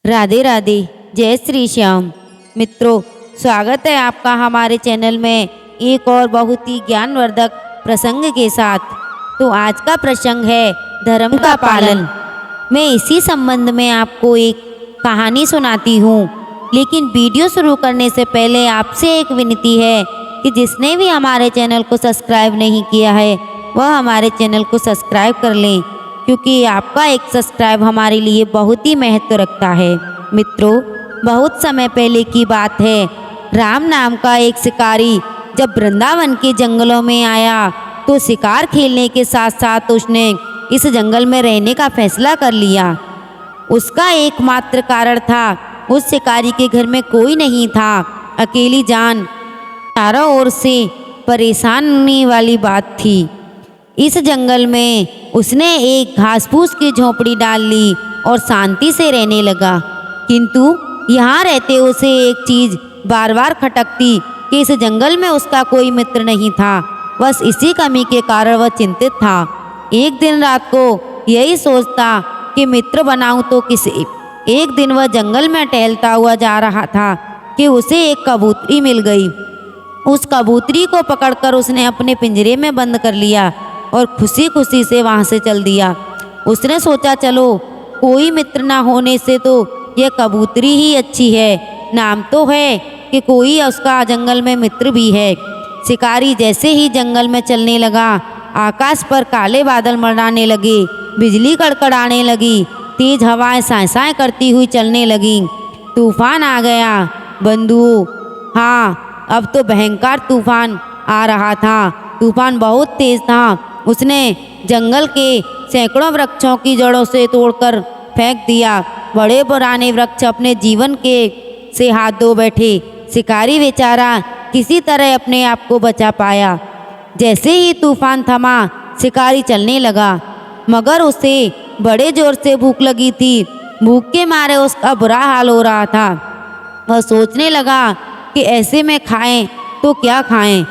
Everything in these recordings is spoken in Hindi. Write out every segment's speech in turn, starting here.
राधे राधे। जय श्री श्याम। मित्रों, स्वागत है आपका हमारे चैनल में एक और बहुत ही ज्ञानवर्धक प्रसंग के साथ। तो आज का प्रसंग है धर्म का पालन। मैं इसी संबंध में आपको एक कहानी सुनाती हूँ, लेकिन वीडियो शुरू करने से पहले आपसे एक विनती है कि जिसने भी हमारे चैनल को सब्सक्राइब नहीं किया है वह हमारे चैनल को सब्सक्राइब कर लें, क्योंकि आपका एक सब्सक्राइब हमारे लिए बहुत ही महत्व रखता है। मित्रों, बहुत समय पहले की बात है। राम नाम का एक शिकारी जब वृंदावन के जंगलों में आया तो शिकार खेलने के साथ साथ उसने इस जंगल में रहने का फैसला कर लिया। उसका एकमात्र कारण था, उस शिकारी के घर में कोई नहीं था। अकेली जान चारों ओर से परेशान होने वाली बात थी। इस जंगल में उसने एक घास फूस की झोपड़ी डाल ली और शांति से रहने लगा। किंतु यहाँ रहते उसे एक चीज़ बार बार खटकती कि इस जंगल में उसका कोई मित्र नहीं था। बस इसी कमी के कारण वह चिंतित था। एक दिन रात को यही सोचता कि मित्र बनाऊं तो किसे। एक दिन वह जंगल में टहलता हुआ जा रहा था कि उसे एक कबूतरी मिल गई। उस कबूतरी को पकड़कर उसने अपने पिंजरे में बंद कर लिया और खुशी खुशी से वहाँ से चल दिया। उसने सोचा, चलो कोई मित्र ना होने से तो यह कबूतरी ही अच्छी है। नाम तो है कि कोई उसका जंगल में मित्र भी है। शिकारी जैसे ही जंगल में चलने लगा, आकाश पर काले बादल मंडराने लगे, बिजली कड़कड़ाने लगी, तेज हवाएं साए करती हुई चलने लगीं। तूफान आ गया। बंधुओं, हाँ, अब तो भयंकर तूफान आ रहा था। तूफान बहुत तेज था। उसने जंगल के सैकड़ों वृक्षों की जड़ों से तोड़कर फेंक दिया। बड़े पुराने वृक्ष अपने जीवन के से हाथ धो बैठे। शिकारी बेचारा किसी तरह अपने आप को बचा पाया। जैसे ही तूफान थमा, शिकारी चलने लगा, मगर उसे बड़े जोर से भूख लगी थी। भूख के मारे उसका बुरा हाल हो रहा था। वह सोचने लगा कि ऐसे में खाएं तो क्या खाएं।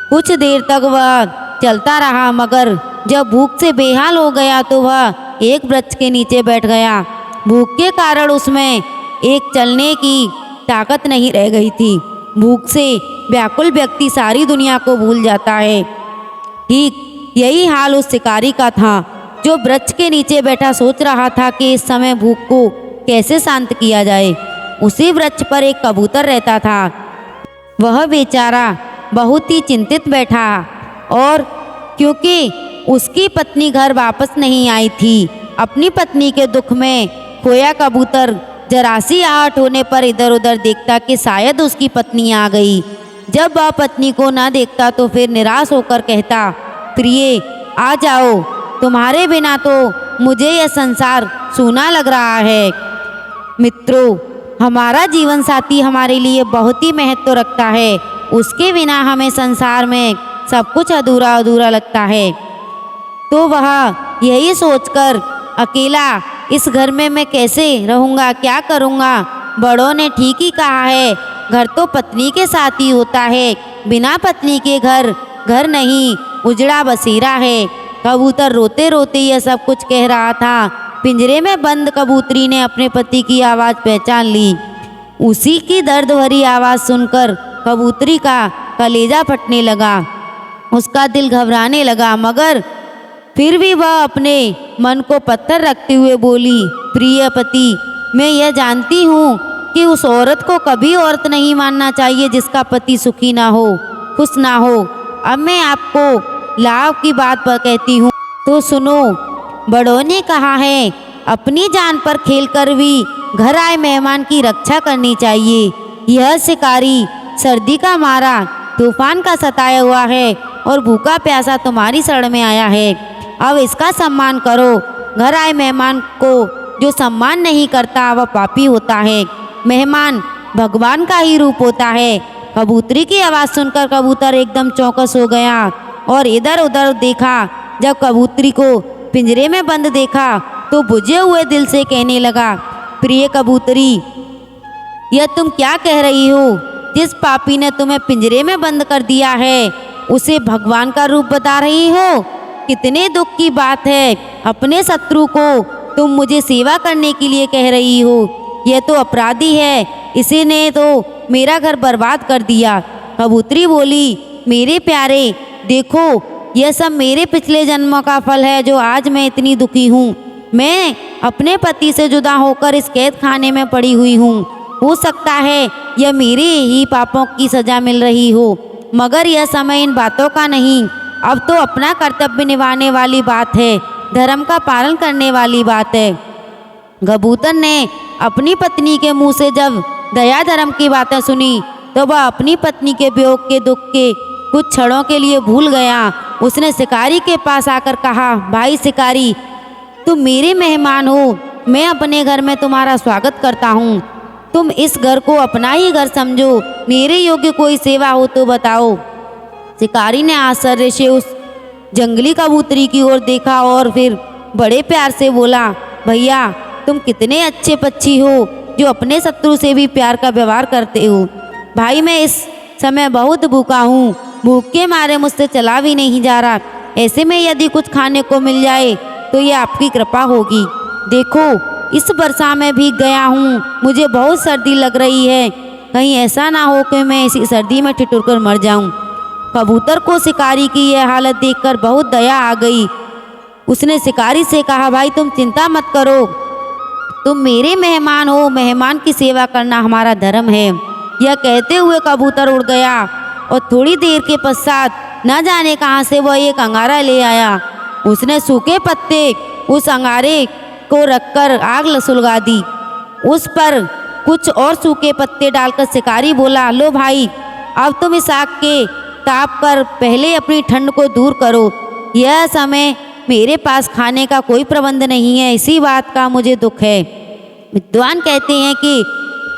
कुछ देर तक वह चलता रहा, मगर जब भूख से बेहाल हो गया तो वह एक वृक्ष के नीचे बैठ गया। भूख के कारण उसमें एक चलने की ताकत नहीं रह गई थी। भूख से व्याकुल व्यक्ति सारी दुनिया को भूल जाता है। ठीक यही हाल उस शिकारी का था, जो वृक्ष के नीचे बैठा सोच रहा था कि इस समय भूख को कैसे शांत किया जाए। उसी वृक्ष पर एक कबूतर रहता था। वह बेचारा बहुत ही चिंतित बैठा, और क्योंकि उसकी पत्नी घर वापस नहीं आई थी। अपनी पत्नी के दुख में खोया कबूतर जरा सी आहट होने पर इधर उधर देखता कि शायद उसकी पत्नी आ गई। जब वह पत्नी को ना देखता तो फिर निराश होकर कहता, प्रिय आ जाओ, तुम्हारे बिना तो मुझे यह संसार सूना लग रहा है। मित्रों, हमारा जीवन साथी हमारे लिए बहुत ही महत्व रखता है। उसके बिना हमें संसार में सब कुछ अधूरा अधूरा लगता है। तो वह यही सोचकर अकेला इस घर में मैं कैसे रहूँगा, क्या करूँगा। बड़ों ने ठीक ही कहा है, घर तो पत्नी के साथ ही होता है। बिना पत्नी के घर घर नहीं, उजड़ा बसेरा है। कबूतर रोते रोते यह सब कुछ कह रहा था। पिंजरे में बंद कबूतरी ने अपने पति की आवाज़ पहचान ली। उसी की दर्द भरी आवाज़ सुनकर कबूतरी का कलेजा फटने लगा। उसका दिल घबराने लगा, मगर फिर भी वह अपने मन को पत्थर रखते हुए बोली, प्रिय पति, मैं यह जानती हूँ कि उस औरत को कभी औरत नहीं मानना चाहिए जिसका पति सुखी ना हो, खुश ना हो। अब मैं आपको लाभ की बात पर कहती हूँ तो सुनो। बड़ों ने कहा है, अपनी जान पर खेलकर भी घर आए मेहमान की रक्षा करनी चाहिए। यह शिकारी सर्दी का मारा तूफान का सताया हुआ है और भूखा प्यासा तुम्हारी शरण में आया है। अब इसका सम्मान करो। घर आए मेहमान को जो सम्मान नहीं करता वह पापी होता है। मेहमान भगवान का ही रूप होता है। कबूतरी की आवाज़ सुनकर कबूतर एकदम चौकस हो गया और इधर उधर देखा। जब कबूतरी को पिंजरे में बंद देखा तो बुझे हुए दिल से कहने लगा, प्रिय कबूतरी, यह तुम क्या कह रही हो? जिस पापी ने तुम्हें पिंजरे में बंद कर दिया है उसे भगवान का रूप बता रही हो? कितने दुख की बात है। अपने शत्रु को तुम मुझे सेवा करने के लिए कह रही हो। यह तो अपराधी है, इसी ने तो मेरा घर बर्बाद कर दिया। कबूतरी बोली, मेरे प्यारे देखो, यह सब मेरे पिछले जन्मों का फल है जो आज मैं इतनी दुखी हूँ। मैं अपने पति से जुदा होकर इस कैद खाने में पड़ी हुई हूँ। हो सकता है यह मेरे ही पापों की सजा मिल रही हो, मगर यह समय इन बातों का नहीं। अब तो अपना कर्तव्य निभाने वाली बात है, धर्म का पालन करने वाली बात है। कबूतर ने अपनी पत्नी के मुंह से जब दया धर्म की बातें सुनी तो वह अपनी पत्नी के वियोग के दुख के कुछ क्षणों के लिए भूल गया। उसने शिकारी के पास आकर कहा, भाई शिकारी, तुम मेरे मेहमान हो, मैं अपने घर में तुम्हारा स्वागत करता हूँ। तुम इस घर को अपना ही घर समझो, मेरे योग्य कोई सेवा हो तो बताओ। शिकारी ने आश्चर्य से उस जंगली कबूतरी की ओर देखा और फिर बड़े प्यार से बोला, भैया तुम कितने अच्छे पक्षी हो जो अपने शत्रु से भी प्यार का व्यवहार करते हो। भाई मैं इस समय बहुत भूखा हूँ, भूख के मारे मुझसे चला भी नहीं जा रहा। ऐसे में यदि कुछ खाने को मिल जाए तो ये आपकी कृपा होगी। देखो इस वर्षा में भीग गया हूँ, मुझे बहुत सर्दी लग रही है, कहीं ऐसा ना हो कि मैं इसी सर्दी में ठिठुर कर मर जाऊँ। कबूतर को शिकारी की यह हालत देखकर बहुत दया आ गई। उसने शिकारी से कहा, भाई तुम चिंता मत करो, तुम मेरे मेहमान हो, मेहमान की सेवा करना हमारा धर्म है। यह कहते हुए कबूतर उड़ गया और थोड़ी देर के पश्चात न जाने कहाँ से वह एक अंगारा ले आया। उसने सूखे पत्ते उस अंगारे को रखकर आग सुलगा दी। उस पर कुछ और सूखे पत्ते डालकर शिकारी बोला, लो भाई, अब तुम इस आग के ताप पर पहले अपनी ठंड को दूर करो। यह समय मेरे पास खाने का कोई प्रबंध नहीं है, इसी बात का मुझे दुख है। विद्वान कहते हैं कि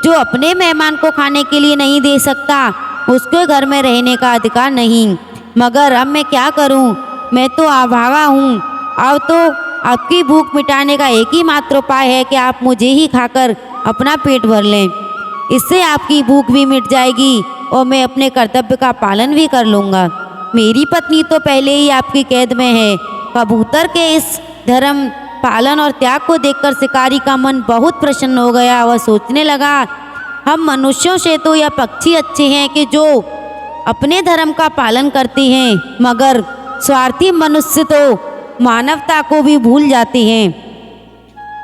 जो अपने मेहमान को खाने के लिए नहीं दे सकता उसके घर में रहने का अधिकार नहीं। मगर अब मैं क्या करूं, मैं तो अभागा हूं। अब तो आपकी भूख मिटाने का एक ही मात्र उपाय है कि आप मुझे ही खाकर अपना पेट भर लें। इससे आपकी भूख भी मिट जाएगी और मैं अपने कर्तव्य का पालन भी कर लूँगा। मेरी पत्नी तो पहले ही आपकी कैद में है। कबूतर के इस धर्म पालन और त्याग को देखकर शिकारी का मन बहुत प्रसन्न हो गया। वह सोचने लगा, हम मनुष्यों से तो यह पक्षी अच्छे हैं कि जो अपने धर्म का पालन करते हैं, मगर स्वार्थी मनुष्य तो मानवता को भी भूल जाते हैं।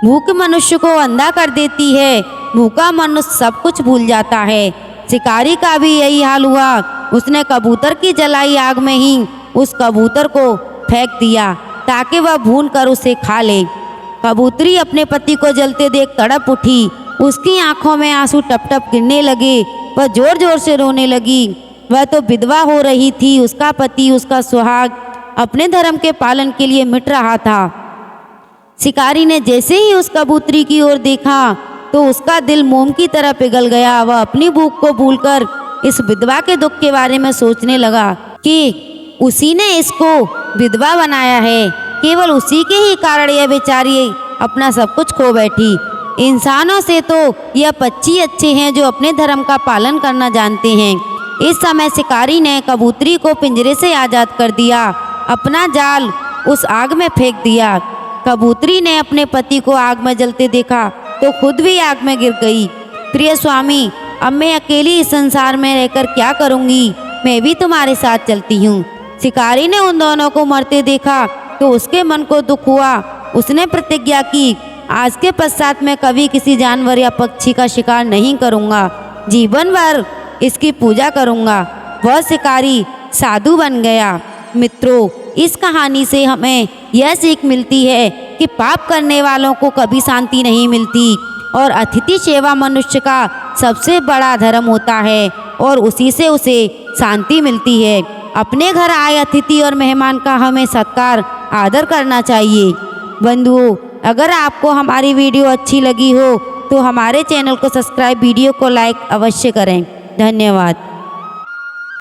भूख मनुष्य को अंधा कर देती है, भूखा मनुष्य सब कुछ भूल जाता है। शिकारी का भी यही हाल हुआ। उसने कबूतर की जलाई आग में ही उस कबूतर को फेंक दिया ताकि वह भून कर उसे खा ले। कबूतरी अपने पति को जलते देख तड़प उठी। उसकी आंखों में आंसू टप टप गिरने लगे। वह जोर जोर से रोने लगी। वह तो विधवा हो रही थी, उसका पति, उसका सुहाग अपने धर्म के पालन के लिए मिट रहा था। शिकारी ने जैसे ही उस कबूतरी की ओर देखा तो उसका दिल मोम की तरह पिघल गया। वह अपनी भूख को भूलकर इस विधवा के दुख के बारे में सोचने लगा कि उसी ने इसको विधवा बनाया है, केवल उसी के ही कारण यह बेचारी अपना सब कुछ खो बैठी। इंसानों से तो यह पक्षी अच्छे हैं जो अपने धर्म का पालन करना जानते हैं। इस समय शिकारी ने कबूतरी को पिंजरे से आज़ाद कर दिया, अपना जाल उस आग में फेंक दिया। कबूतरी ने अपने पति को आग में जलते देखा तो खुद भी आग में गिर गई। प्रिय स्वामी, अब मैं अकेली इस संसार में रहकर क्या करूँगी, मैं भी तुम्हारे साथ चलती हूँ। शिकारी ने उन दोनों को मरते देखा तो उसके मन को दुख हुआ। उसने प्रतिज्ञा की, आज के पश्चात मैं कभी किसी जानवर या पक्षी का शिकार नहीं करूँगा, जीवन भर इसकी पूजा करूँगा। वह शिकारी साधु बन गया। मित्रों, इस कहानी से हमें यह सीख मिलती है कि पाप करने वालों को कभी शांति नहीं मिलती और अतिथि सेवा मनुष्य का सबसे बड़ा धर्म होता है और उसी से उसे शांति मिलती है। अपने घर आए अतिथि और मेहमान का हमें सत्कार आदर करना चाहिए। बंधुओं, अगर आपको हमारी वीडियो अच्छी लगी हो तो हमारे चैनल को सब्सक्राइब, वीडियो को लाइक अवश्य करें। धन्यवाद।